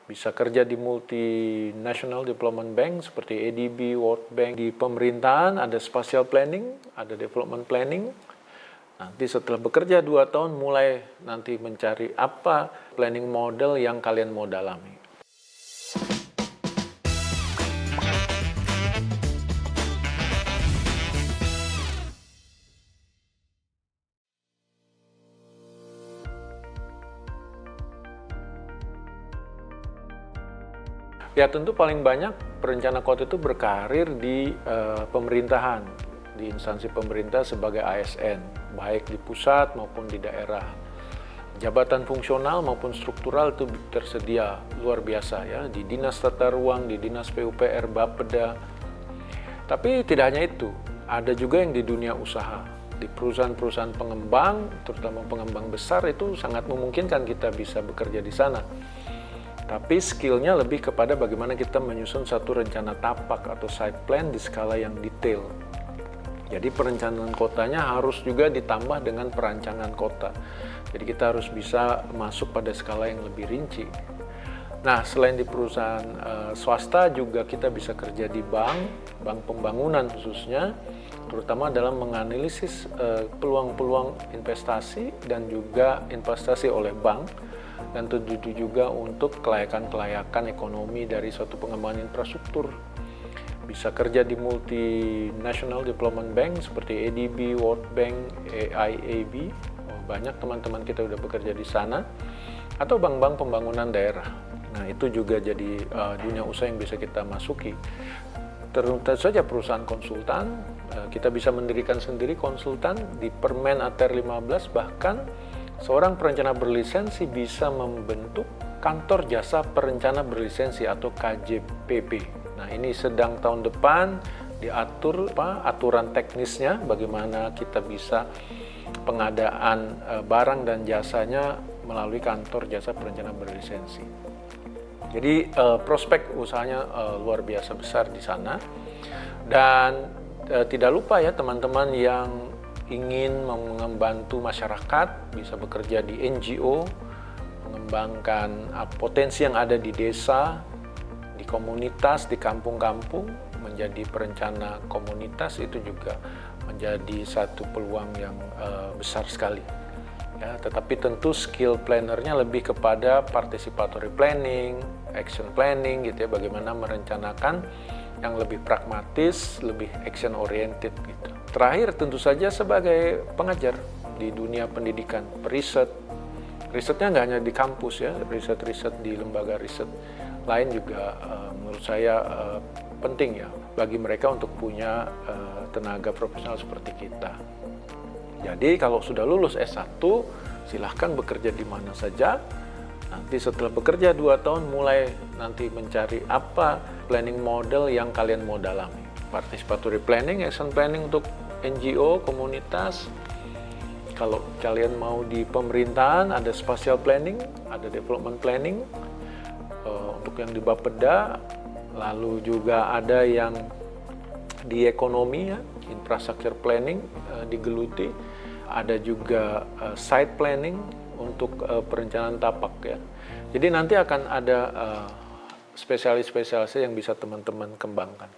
bisa kerja di multinational development bank seperti ADB, World Bank. Di pemerintahan ada spatial planning, ada development planning. Nanti setelah bekerja 2 tahun mulai nanti mencari apa planning model yang kalian mau dalami. Ya tentu paling banyak perencana kota itu berkarir di pemerintahan, di instansi pemerintah sebagai ASN, baik di pusat maupun di daerah. Jabatan fungsional maupun struktural itu tersedia luar biasa ya, di Dinas Tata Ruang, di Dinas PUPR, Bapeda. Tapi tidak hanya itu, ada juga yang di dunia usaha. Di perusahaan-perusahaan pengembang, terutama pengembang besar itu sangat memungkinkan kita bisa bekerja di sana. Tapi skillnya lebih kepada bagaimana kita menyusun satu rencana tapak atau site plan di skala yang detail. Jadi perencanaan kotanya harus juga ditambah dengan perancangan kota. Jadi kita harus bisa masuk pada skala yang lebih rinci. Nah, selain di perusahaan swasta juga kita bisa kerja di bank pembangunan khususnya, terutama dalam menganalisis peluang-peluang investasi dan juga investasi oleh bank. Dan tentu juga untuk kelayakan ekonomi dari suatu pengembangan infrastruktur. Bisa kerja di multinational development bank seperti ADB, World Bank, AIAB. Banyak teman-teman kita udah bekerja di sana. Atau bank-bank pembangunan daerah. Nah, itu juga jadi dunia usaha yang bisa kita masuki. Tentu saja perusahaan konsultan, kita bisa mendirikan sendiri konsultan di Permen ATR 15, bahkan seorang perencana berlisensi bisa membentuk kantor jasa perencana berlisensi atau KJPB. Nah, ini sedang tahun depan diatur aturan teknisnya bagaimana kita bisa pengadaan barang dan jasanya melalui kantor jasa perencana berlisensi. Jadi prospek usahanya luar biasa besar di sana. Dan tidak lupa ya teman-teman yang ingin membantu masyarakat, bisa bekerja di NGO, mengembangkan potensi yang ada di desa, di komunitas, di kampung-kampung, menjadi perencana komunitas itu juga menjadi satu peluang yang besar sekali. Ya, tetapi tentu skill plannernya lebih kepada participatory planning, action planning gitu ya, bagaimana merencanakan yang lebih pragmatis, lebih action oriented gitu. Terakhir tentu saja sebagai pengajar di dunia pendidikan, riset. Risetnya nggak hanya di kampus ya, riset-riset di lembaga riset lain juga menurut saya penting ya bagi mereka untuk punya tenaga profesional seperti kita. Jadi kalau sudah lulus S1, silahkan bekerja di mana saja. Nanti setelah bekerja 2 tahun mulai nanti mencari apa planning model yang kalian mau dalami. Participatory planning, action planning untuk NGO, komunitas. Kalau kalian mau di pemerintahan ada spatial planning, ada development planning. Untuk yang di Bapeda, lalu juga ada yang di ekonomi ya, infrastructure planning digeluti. Ada juga site planning untuk perencanaan tapak ya. Jadi nanti akan ada spesialis-spesialisnya yang bisa teman-teman kembangkan.